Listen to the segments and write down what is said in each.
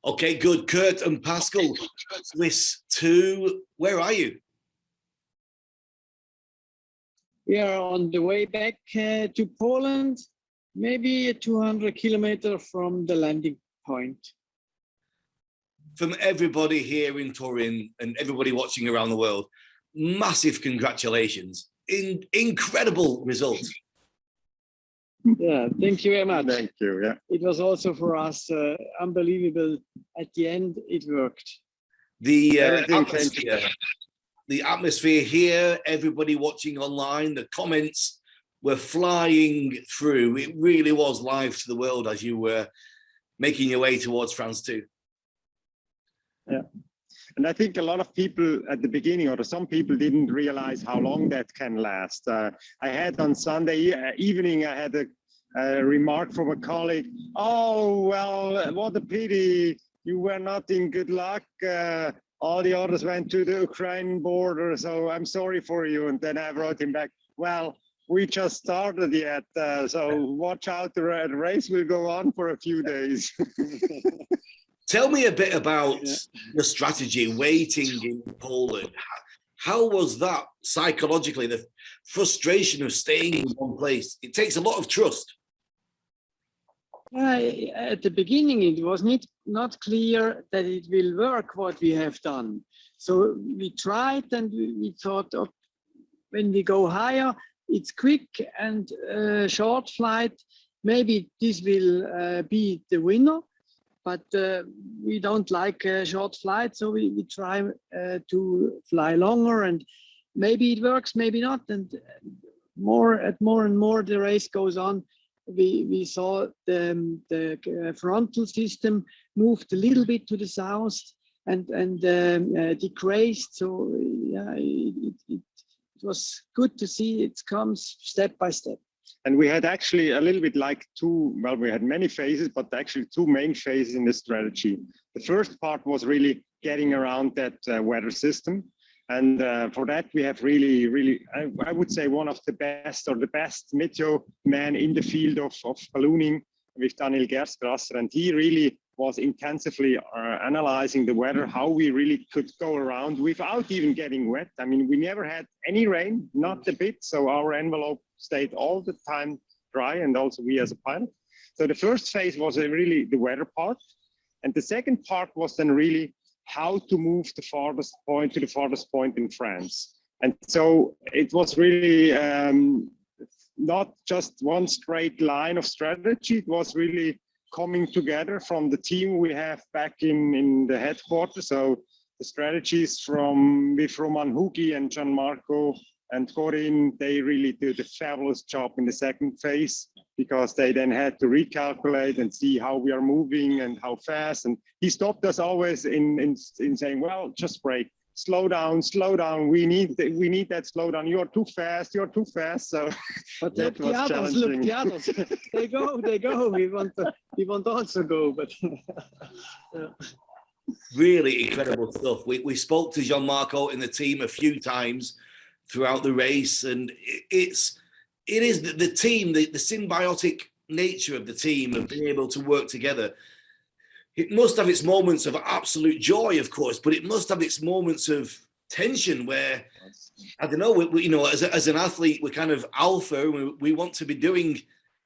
Okay, good. Kurt and Pascal, SUI-2, where are you? We are on the way back to Poland, maybe 200 kilometers from the landing point. From everybody here in Turin and everybody watching around the world, massive congratulations. Incredible results. Yeah, thank you very much. Thank you. Yeah, it was also for us unbelievable. At the end, it worked. The atmosphere here, everybody watching online, the comments were flying through. It really was live to the world as you were making your way towards France too. Yeah. And I think a lot of people at the beginning, or some people didn't realize how long that can last. I had on Sunday evening, I had a remark from a colleague, oh, well, what a pity, you were not in good luck. All the others went to the Ukraine border, so I'm sorry for you. And then I wrote him back, well, we just started yet, so watch out, the race will go on for a few days. Tell me a bit about your strategy, waiting in Poland. How was that psychologically, the frustration of staying in one place? It takes a lot of trust. At the beginning, it was not clear that it will work, what we have done. So we tried and we thought, oh, when we go higher, it's quick and short flight. Maybe this will be the winner. But we don't like short flights, so we try to fly longer, and maybe it works, maybe not. And more and more the race goes on, we saw the frontal system moved a little bit to the south and decreased. So yeah, it was good to see it comes step by step. And we had actually a little bit like we had many phases, but actually two main phases in the strategy. The first part was really getting around that weather system. And for that, we have really, I would say one of the best or the best meteo man in the field of ballooning with Daniel Gerstgrasser. And he really was intensively analyzing the weather, how we really could go around without even getting wet. I mean, we never had any rain, not a bit. So our envelope stayed all the time dry, and also we as a pilot. So the first phase was really the weather part. And the second part was then really how to move the farthest point to the farthest point in France. And so it was really not just one straight line of strategy. It was really coming together from the team we have back in the headquarters. So the strategies with Roman Hugi and Gianmarco and Corinne, they really did a fabulous job in the second phase, because they then had to recalculate and see how we are moving and how fast. And he stopped us always in saying, well, just brake, slow down, we need that slowdown. You're too fast. So but that was challenging. Look, the others, they go. We want also go, but yeah. Really incredible stuff. We spoke to Gianmarco and the team a few times throughout the race, and it is the team, the symbiotic nature of the team of being able to work together. It must have its moments of absolute joy, of course, but it must have its moments of tension where, I don't know, we as an athlete, we're kind of alpha, and we want to be doing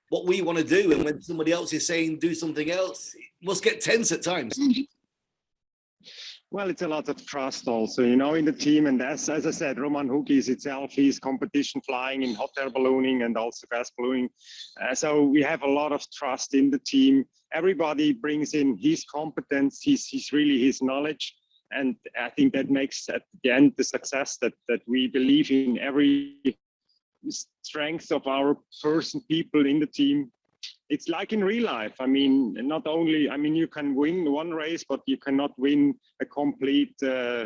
what we want to do, and when somebody else is saying do something else, it must get tense at times. Well, it's a lot of trust also, in the team. And as I said, Roman Hugi itself, he's competition flying in hot air ballooning and also fast ballooning. So we have a lot of trust in the team. Everybody brings in his competence, his knowledge. And I think that makes at the end the success that we believe in every strength of our people in the team. It's like in real life. I mean, you can win one race, but you cannot win a complete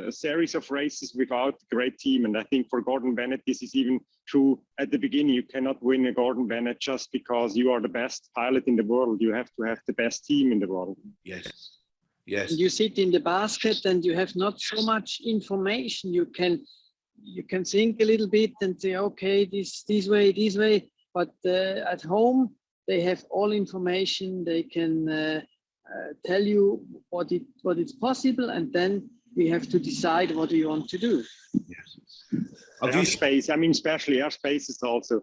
series of races without a great team. And I think for Gordon Bennett, this is even true at the beginning. You cannot win a Gordon Bennett just because you are the best pilot in the world. You have to have the best team in the world. Yes. Yes. You sit in the basket and you have not so much information. You can think a little bit and say, okay, this way. But at home, they have all information. They can tell you what is possible, and then we have to decide what we want to do. Yes. Airspace, I mean, especially airspaces also.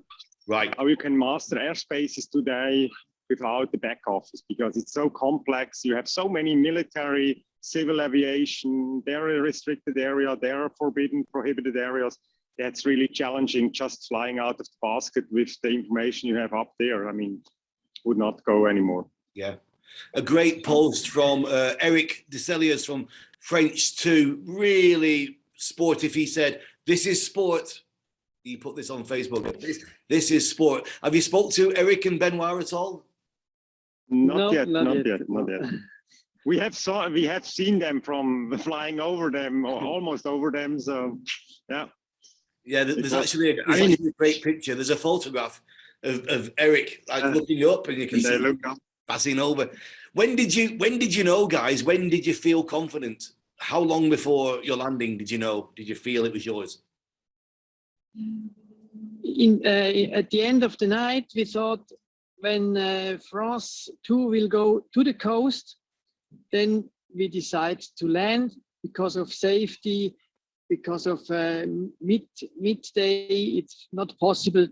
Right. How you can master airspaces today without the back office, because it's so complex. You have so many military, civil aviation, there are restricted area, there are forbidden, prohibited areas. That's really challenging, just flying out of the basket with the information you have up there. I mean, would not go anymore. Yeah. A great post from Eric Deselius from French 2, really sportive. He said, "This is sport." He put this on Facebook. This is sport. Have you spoke to Eric and Benoit at all? Not yet. We have seen them from flying over them or almost over them. So yeah. Yeah, there's actually a great picture. There's a photograph of Eric looking up, and you can see look up. passing over. When did you know, guys? When did you feel confident? How long before your landing did you know? Did you feel it was yours? At the end of the night, we thought when France 2 will go to the coast, then we decide to land because of safety, because of midday, it's not possible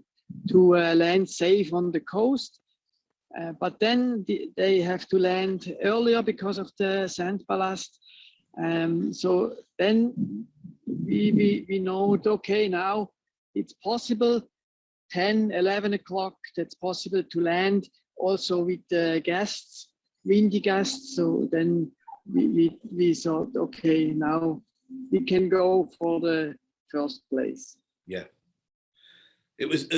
to land safe on the coast. But then they have to land earlier because of the sand ballast. So then we know, okay, now it's possible, 10, 11 o'clock, that's possible to land also with the guests, windy guests. So then we thought, okay, now we can go for the first place. Yeah. It was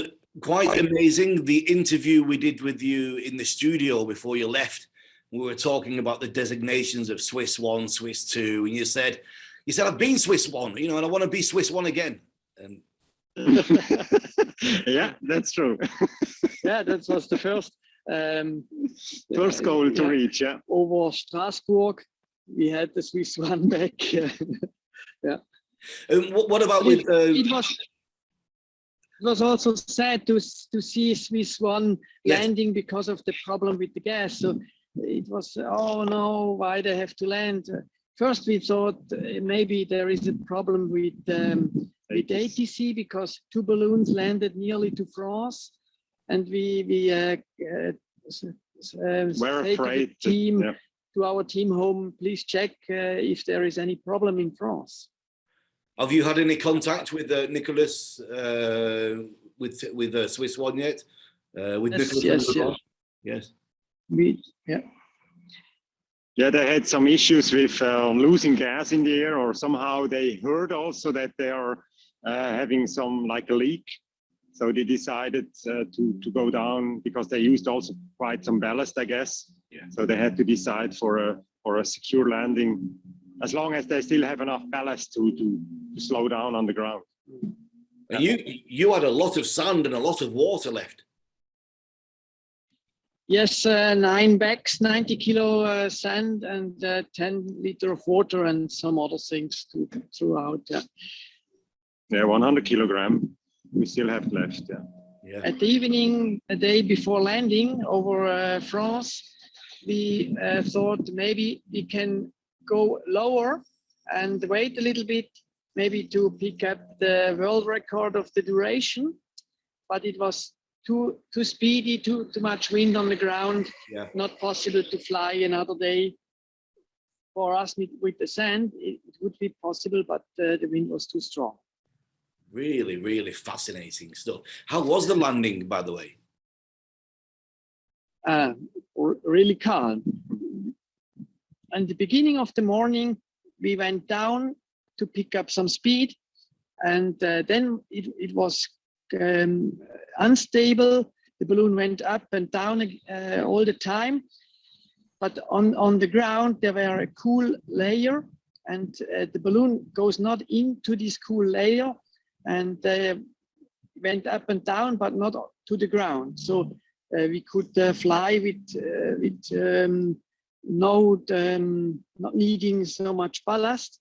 quite amazing, the interview we did with you in the studio before you left. We were talking about the designations of Swiss 1, Swiss 2, and you said, I've been Swiss 1, and I want to be Swiss 1 again. And yeah, that's true. Yeah, that was the first goal to reach. Yeah, over Strasbourg, we had the Swiss 1 back. Yeah. What about with? It was also sad to see Swiss 1 landing because of the problem with the gas. So it was, oh no, why they have to land? First we thought maybe there is a problem with ATC because 2 balloons landed nearly to France, and we were afraid to our team home, please check if there is any problem in France. Have you had any contact with Nicholas with Swiss 1 yet? With Nicholas? Yes. Yeah, they had some issues with losing gas in the air, or somehow they heard also that they are having some like a leak. So they decided to go down because they used also quite some ballast, I guess. Yeah. So they had to decide for a secure landing, as long as they still have enough ballast to slow down on the ground. And you had a lot of sand and a lot of water left. Yes, 9 bags, 90 kilo sand, and 10 liter of water, and some other things to throw out. Yeah, 100 kilogram we still have left. Yeah. At the evening, a day before landing over France, we thought maybe we can go lower and wait a little bit, maybe to pick up the world record of the duration, but it was too speedy, too much wind on the ground. Yeah. Not possible to fly another day. For us with the sand, it would be possible, but the wind was too strong. Really, really fascinating stuff. How was the landing, by the way? Really calm. At the beginning of the morning, we went down to pick up some speed, and then it was unstable. The balloon went up and down all the time, but on the ground there were a cool layer, and the balloon goes not into this cool layer, and went up and down, but not to the ground. So we could fly with not needing so much ballast.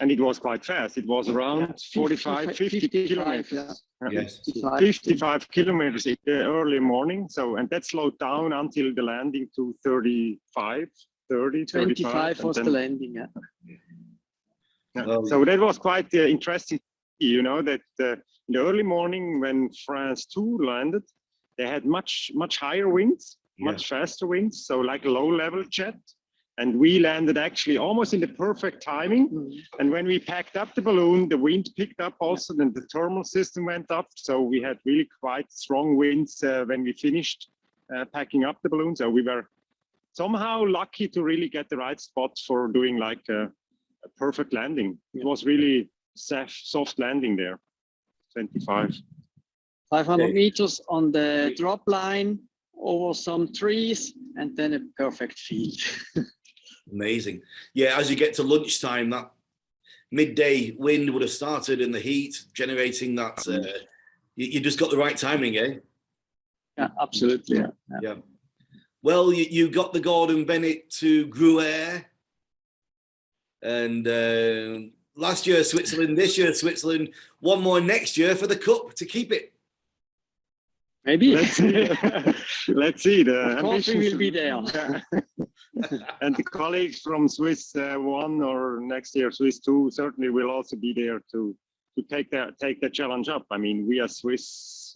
and it was quite fast. It was around 45, 50 kilometers. Yeah. Yes. 55 kilometers in the early morning. So, and that slowed down until the landing to 35, 30, 25 was the landing. Yeah. Yeah. So that was quite interesting, you know, that in the early morning when France 2 landed, they had much higher winds, much faster winds, so like a low-level jet. And we landed actually almost in the perfect timing. And when we packed up the balloon, the wind picked up also, and the thermal system went up. So we had really quite strong winds when we finished packing up the balloon. So we were somehow lucky to really get the right spot for doing like a perfect landing. It was really soft landing there, 25. 500 meters on the drop line, over some trees, and then a perfect field. Amazing. Yeah, as you get to lunchtime, that midday wind would have started in the heat, generating that. You just got the right timing, eh? Yeah, absolutely. Yeah. Well, you got the Gordon Bennett to Gruyere, and last year Switzerland, this year Switzerland, one more next year for the cup to keep it. Maybe. Let's see. Let's see. The coffee will be there. And the colleagues from Swiss 1 or next year Swiss 2 certainly will also be there to take the challenge up. I mean, we as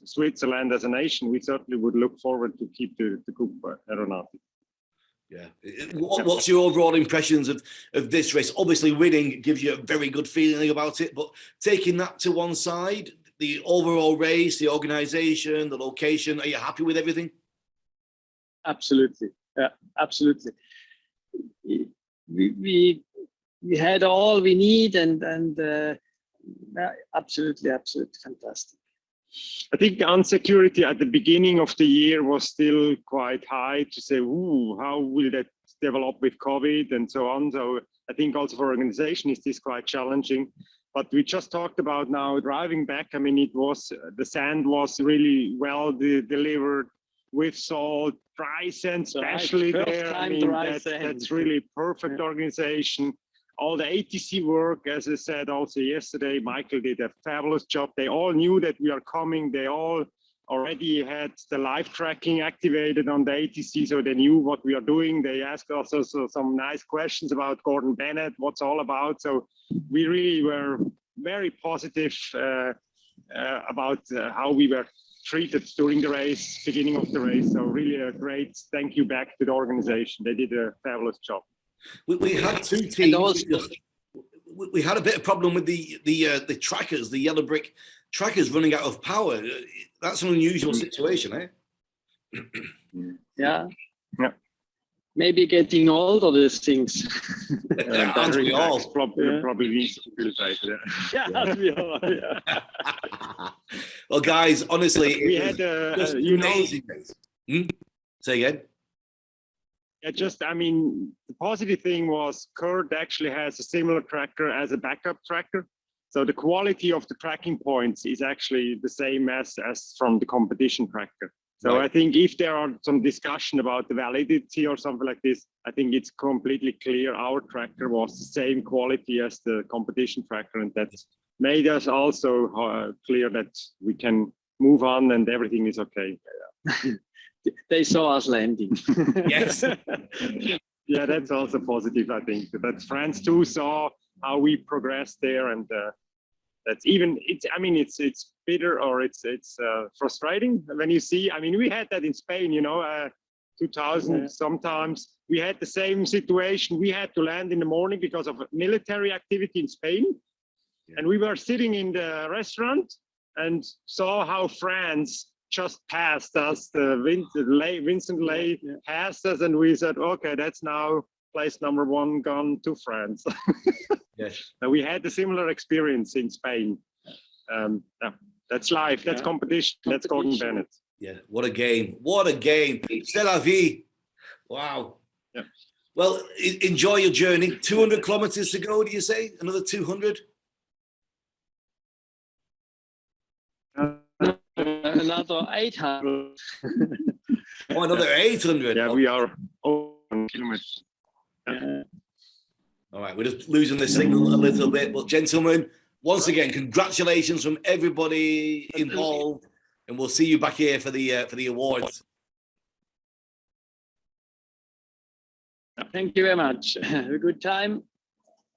Switzerland as a nation, we certainly would look forward to keep the Coupe Aeronautique. Yeah. What's your overall impressions of this race? Obviously, winning gives you a very good feeling about it, but taking that to one side, the overall race, the organization, the location, are you happy with everything? Absolutely. Yeah, absolutely. We had all we need, and absolutely fantastic. I think the insecurity at the beginning of the year was still quite high to say, ooh, how will that develop with COVID and so on. So I think also for organization is this quite challenging. But we just talked about now driving back. I mean, it was the sand was really well delivered with salt, dry sand, especially there. I mean, that's really perfect organization. All the ATC work, as I said also yesterday, Michael did a fabulous job. They all knew that we are coming. They all already had the live tracking activated on the ATC, so they knew what we are doing. They asked us also some nice questions about Gordon Bennett, what's all about. So we really were very positive about how we were treated during the race, beginning of the race. So really a great thank you back to the organization. They did a fabulous job. We had two teams. We had a bit of problem with the trackers, the yellow brick trackers running out of power. That's an unusual situation, eh? Yeah. Maybe getting older, these things. Aren't we all? Probably needs to be built. Yeah, we all. Yeah. Well, guys, honestly, we had amazing race. Say again. Yeah, I mean, the positive thing was Kurt actually has a similar tracker as a backup tracker. So the quality of the tracking points is actually the same as from the competition tracker. So right. I think if there are some discussion about the validity or something like this, I think it's completely clear our tracker was the same quality as the competition tracker. And that made us also clear that we can move on and everything is okay. They saw us landing. Yes. Yeah, that's also positive, I think. That France too saw how we progressed there, and that's even. It's bitter or it's frustrating when you see. I mean, we had that in Spain, 2000. Sometimes we had the same situation. We had to land in the morning because of military activity in Spain, and we were sitting in the restaurant and saw how France just passed us, Vincent Lay passed us, and we said, okay, that's now place number 1 gone to France. Yes. And we had a similar experience in Spain. That's life, that's competition, that's Gordon Bennett. Yeah, what a game. What a game. C'est la vie. Wow. Yeah. Well, enjoy your journey. 200 kilometers to go, do you say? Another 200? Another 800. Oh, another 800. Yeah, we are on kilometers. Yeah. All right, we're just losing the signal a little bit, but gentlemen, once again, congratulations from everybody involved, and we'll see you back here for the awards. Thank you very much. Have a good time.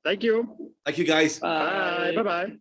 Thank you. Thank you, guys. Bye. Bye-bye.